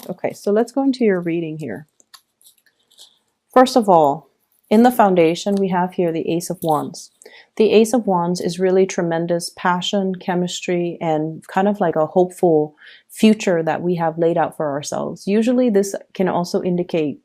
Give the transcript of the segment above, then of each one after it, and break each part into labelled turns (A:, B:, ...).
A: Okay, so let's go into your reading here. First of all, in the foundation, we have here the Ace of Wands. The Ace of Wands is really tremendous passion, chemistry, and kind of like a hopeful future that we have laid out for ourselves. Usually this can also indicate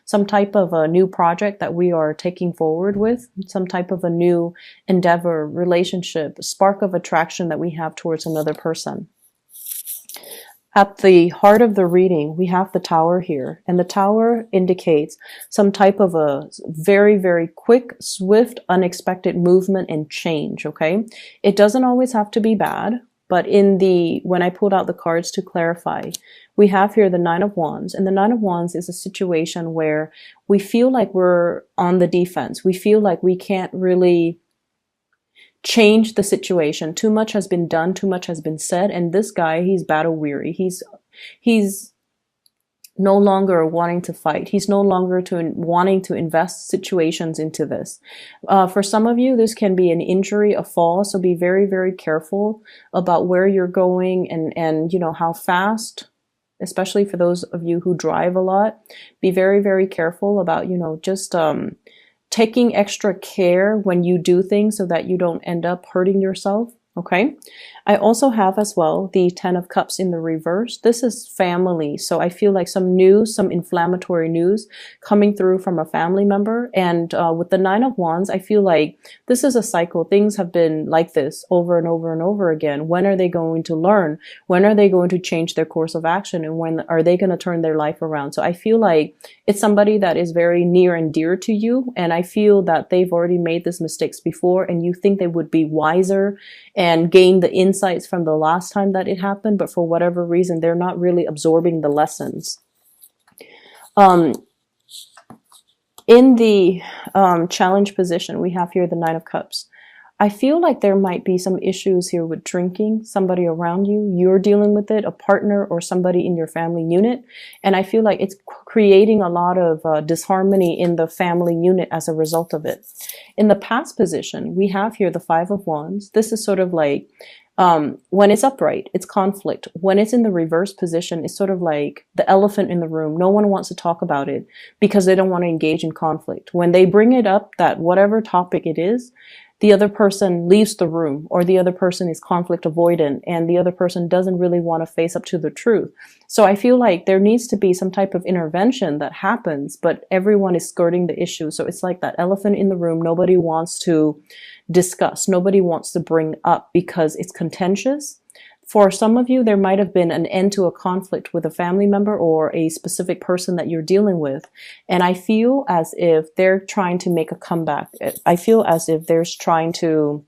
A: some type of a new project that we are taking forward with, some type of a new endeavor, relationship, spark of attraction that we have towards another person. At the heart of the reading, we have the Tower here, and the Tower indicates some type of a very, very quick, swift, unexpected movement and change, okay? It doesn't always have to be bad, but when I pulled out the cards to clarify, we have here the Nine of Wands, and the Nine of Wands is a situation where we feel like we're on the defense. We feel like we can't really change the situation. Too much has been done, too much has been said, and this guy, he's battle weary. He's no longer wanting to fight. He's no longer wanting to invest situations into this. For some of you, this can be an injury, a fall, so be very, very careful about where you're going and you know, how fast, especially for those of you who drive a lot. Be very, very careful about, you know, just taking extra care when you do things so that you don't end up hurting yourself. Okay. I also have as well the Ten of Cups in the reverse. This is family. So I feel like some news, some inflammatory news coming through from a family member. And with the Nine of Wands, I feel like this is a cycle. Things have been like this over and over and over again. When are they going to learn? When are they going to change their course of action? And when are they going to turn their life around? So I feel like it's somebody that is very near and dear to you. And I feel that they've already made these mistakes before, and you think they would be wiser and gain the insights from the last time that it happened, but for whatever reason, they're not really absorbing the lessons. In the challenge position, we have here the Nine of Cups. I feel like there might be some issues here with drinking, somebody around you, you're dealing with it, a partner or somebody in your family unit. And I feel like it's creating a lot of disharmony in the family unit as a result of it. In the past position, we have here the Five of Wands. This is sort of like, when it's upright, it's conflict. When it's in the reverse position, it's sort of like the elephant in the room. No one wants to talk about it because they don't want to engage in conflict. When they bring it up, that whatever topic it is, the other person leaves the room, or the other person is conflict avoidant, and the other person doesn't really want to face up to the truth. So I feel like there needs to be some type of intervention that happens, but everyone is skirting the issue. So it's like that elephant in the room. Nobody wants to discuss. Nobody wants to bring up because it's contentious. For some of you, there might have been an end to a conflict with a family member or a specific person that you're dealing with. And I feel as if they're trying to make a comeback. I feel as if they're trying to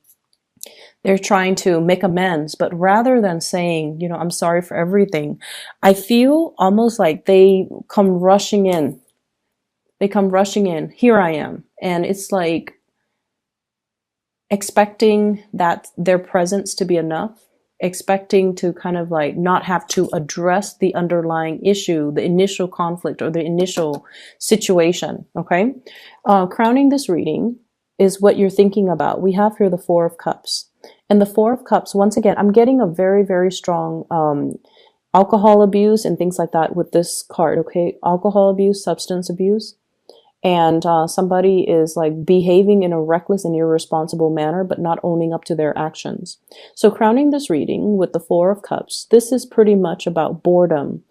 A: make amends, but rather than saying, you know, I'm sorry for everything, I feel almost like they come rushing in. They come rushing in. Here I am. And it's like expecting that their presence to be enough, expecting to kind of like not have to address the underlying issue, the initial conflict or the initial situation. Okay. Crowning this reading is what you're thinking about. We have here the Four of Cups, and the Four of Cups, once again, I'm getting a very, very strong, alcohol abuse and things like that with this card. Okay. Alcohol abuse, substance abuse. And somebody is like behaving in a reckless and irresponsible manner, but not owning up to their actions. So crowning this reading with the Four of Cups, this is pretty much about boredom,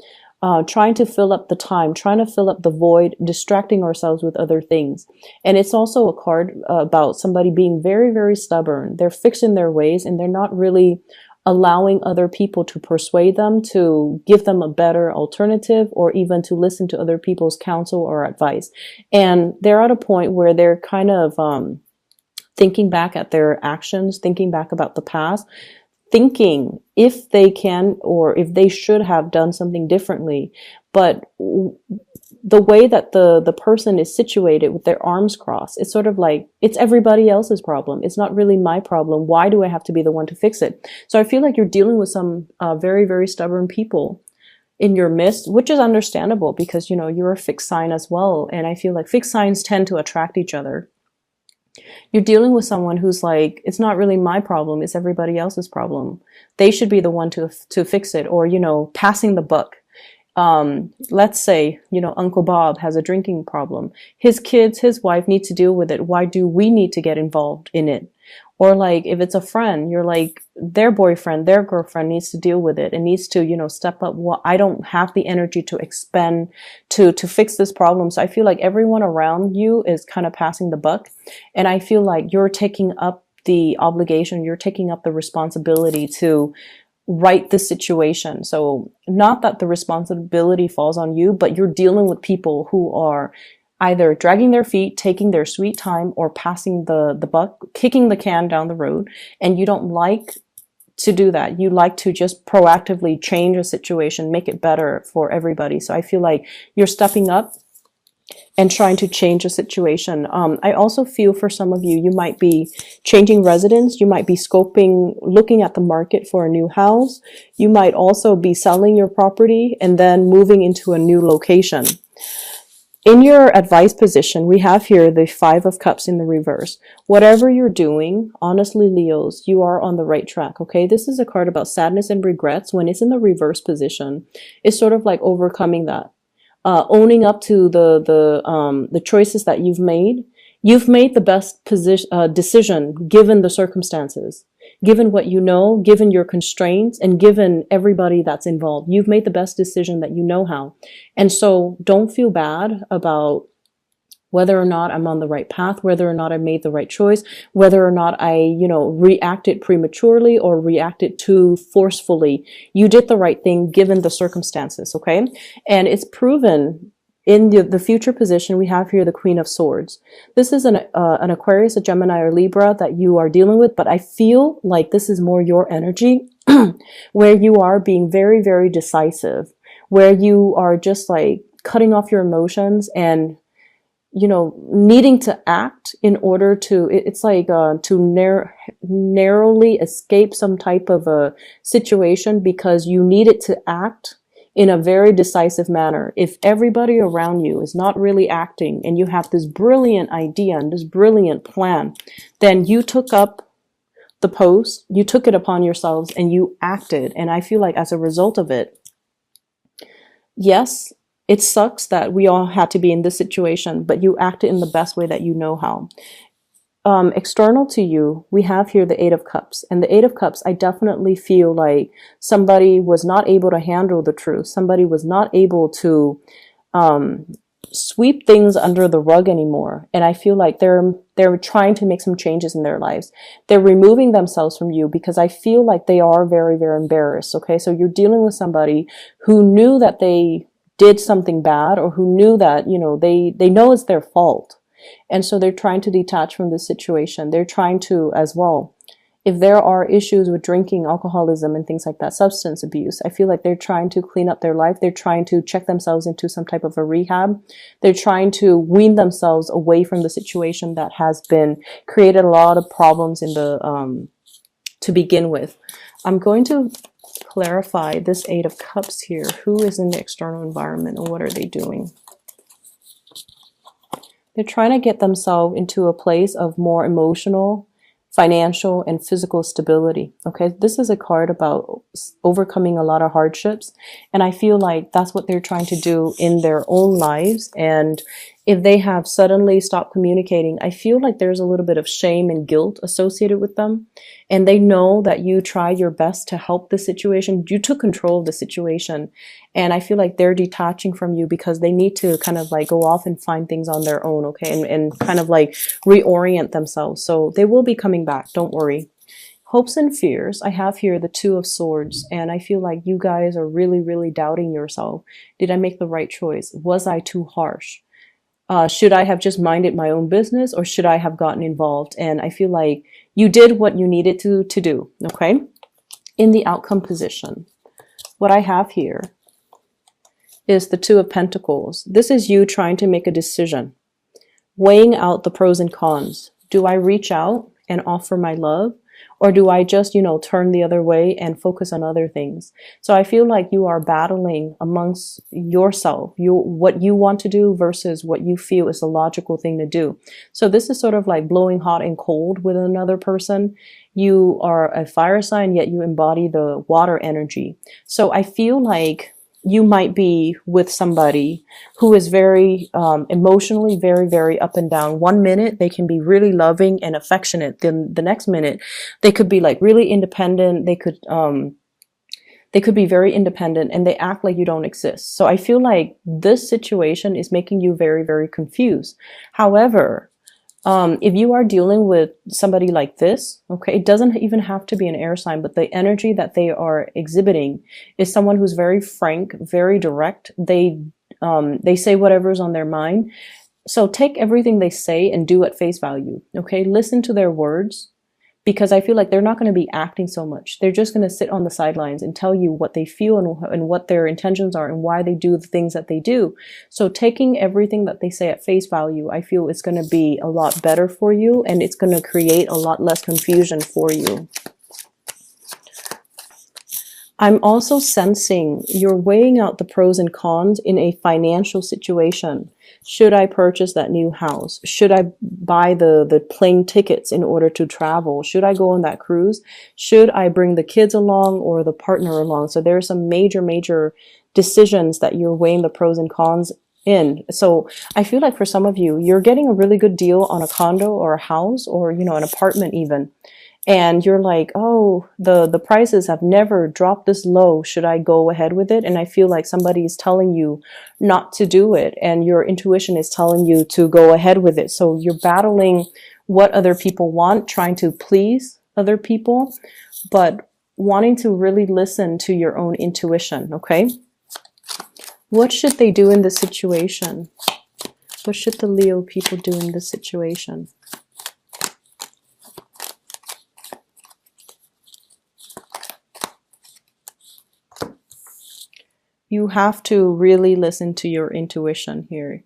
A: trying to fill up the time, trying to fill up the void, distracting ourselves with other things. And it's also a card about somebody being very, very stubborn. They're fixed in their ways, and they're not really allowing other people to persuade them, to give them a better alternative, or even to listen to other people's counsel or advice. And they're at a point where they're kind of thinking back at their actions, thinking back about the past, thinking if they can or if they should have done something differently. But the way that the person is situated with their arms crossed, it's sort of like, it's everybody else's problem. It's not really my problem. Why do I have to be the one to fix it? So I feel like you're dealing with some very, very stubborn people in your midst, which is understandable because, you know, you're a fixed sign as well. And I feel like fixed signs tend to attract each other. You're dealing with someone who's like, it's not really my problem. It's everybody else's problem. They should be the one to fix it, or, you know, passing the buck. Let's say, Uncle Bob has a drinking problem. His kids, his wife needs to deal with it. Why do we need to get involved in it? Or like if it's a friend, you're like their boyfriend, their girlfriend needs to deal with it and needs to, step up. Well, I don't have the energy to expend to fix this problem. So I feel like everyone around you is kind of passing the buck. And I feel like you're taking up the obligation, you're taking up the responsibility to right the situation. So not that the responsibility falls on you, but you're dealing with people who are either dragging their feet, taking their sweet time, or passing the buck, kicking the can down the road. And you don't like to do that. You like to just proactively change a situation, make it better for everybody. So I feel like you're stepping up and trying to change a situation. I also feel for some of you, you might be changing residence. You might be scoping, looking at the market for a new house. You might also be selling your property and then moving into a new location. In your advice position, we have here the Five of Cups in the reverse. Whatever you're doing, honestly, Leos, you are on the right track, okay? This is a card about sadness and regrets. When it's in the reverse position, it's sort of like overcoming that. Owning up to the choices that you've made. You've made the best decision given the circumstances, given what you know, given your constraints, and given everybody that's involved. You've made the best decision that you know how. And so don't feel bad about whether or not I'm on the right path, whether or not I made the right choice, whether or not I, reacted prematurely or reacted too forcefully. You did the right thing given the circumstances, okay? And it's proven in the future position. We have here the Queen of Swords. This is an Aquarius, a Gemini, or Libra that you are dealing with, but I feel like this is more your energy where you are being very, very decisive, where you are just like cutting off your emotions and needing to act in order to, it's like to narrowly escape some type of a situation because you needed to act in a very decisive manner. If everybody around you is not really acting and you have this brilliant idea and this brilliant plan, then you took up the post, you took it upon yourselves and you acted. And I feel like as a result of it, yes, it sucks that we all had to be in this situation, but you acted in the best way that you know how. External to you, we have here the Eight of Cups. And the Eight of Cups, I definitely feel like somebody was not able to handle the truth. Somebody was not able to sweep things under the rug anymore. And I feel like they're trying to make some changes in their lives. They're removing themselves from you because I feel like they are very, very embarrassed. Okay, so you're dealing with somebody who knew that they did something bad or who knew that, they know it's their fault. And so they're trying to detach from this situation. They're trying to as well. If there are issues with drinking, alcoholism, and things like that, substance abuse, I feel like they're trying to clean up their life. They're trying to check themselves into some type of a rehab. They're trying to wean themselves away from the situation that has been created a lot of problems in the to begin with. I'm going to clarify this Eight of Cups here. Who is in the external environment and what are they doing? They're trying to get themselves into a place of more emotional, financial, and physical stability. Okay, this is a card about overcoming a lot of hardships. And I feel like that's what they're trying to do in their own lives. And if they have suddenly stopped communicating, I feel like there's a little bit of shame and guilt associated with them. And they know that you tried your best to help the situation. You took control of the situation. And I feel like they're detaching from you because they need to kind of like go off and find things on their own, okay? And kind of like reorient themselves. So they will be coming back. Don't worry. Hopes and fears. I have here the Two of Swords. And I feel like you guys are really, really doubting yourself. Did I make the right choice? Was I too harsh? Should I have just minded my own business or should I have gotten involved? And I feel like you did what you needed to do, okay? In the outcome position, what I have here is the Two of Pentacles. This is you trying to make a decision, weighing out the pros and cons. Do I reach out and offer my love? Or do I just, turn the other way and focus on other things? So I feel like you are battling amongst yourself, what you want to do versus what you feel is the logical thing to do. So this is sort of like blowing hot and cold with another person. You are a fire sign, yet you embody the water energy. So I feel like you might be with somebody who is very emotionally very, very up and down. One minute they can be really loving and affectionate. Then the next minute they could be like really independent. They could be very independent and they act like you don't exist. So I feel like this situation is making you very, very confused. However, if you are dealing with somebody like this, okay, it doesn't even have to be an air sign, but the energy that they are exhibiting is someone who's very frank, very direct. They say whatever's on their mind. So take everything they say and do at face value. Okay, listen to their words, because I feel like they're not going to be acting so much. They're just going to sit on the sidelines and tell you what they feel and what their intentions are and why they do the things that they do. So taking everything that they say at face value, I feel it's going to be a lot better for you, and it's going to create a lot less confusion for you. I'm also sensing you're weighing out the pros and cons in a financial situation. Should I purchase that new house? Should I buy the plane tickets in order to travel? Should I go on that cruise? Should I bring the kids along or the partner along? So there are some major, major decisions that you're weighing the pros and cons in. So I feel like for some of you, you're getting a really good deal on a condo or a house or, you know, an apartment even. And you're like, oh, the prices have never dropped this low. Should I go ahead with it? And I feel like somebody is telling you not to do it, and your intuition is telling you to go ahead with it. So you're battling what other people want, trying to please other people, but wanting to really listen to your own intuition, okay? What should they do in this situation? What should the Leo people do in this situation? You have to really listen to your intuition here.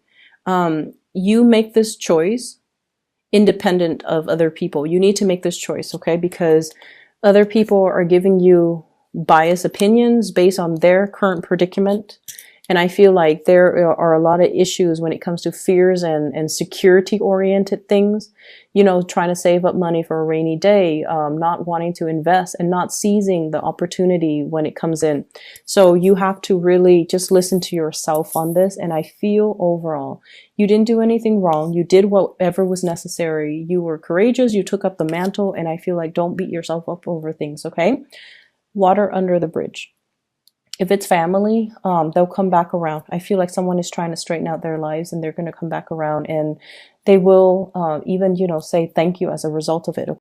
A: You make this choice independent of other people. You need to make this choice, okay? Because other people are giving you biased opinions based on their current predicament. And I feel like there are a lot of issues when it comes to fears and security-oriented things. You know, trying to save up money for a rainy day, not wanting to invest and not seizing the opportunity when it comes in. So you have to really just listen to yourself on this. And I feel overall, you didn't do anything wrong. You did whatever was necessary. You were courageous. You took up the mantle. And I feel like don't beat yourself up over things, okay? Water under the bridge. If it's family, they'll come back around. I feel like someone is trying to straighten out their lives and they're going to come back around, and they will even, you know, say thank you as a result of it.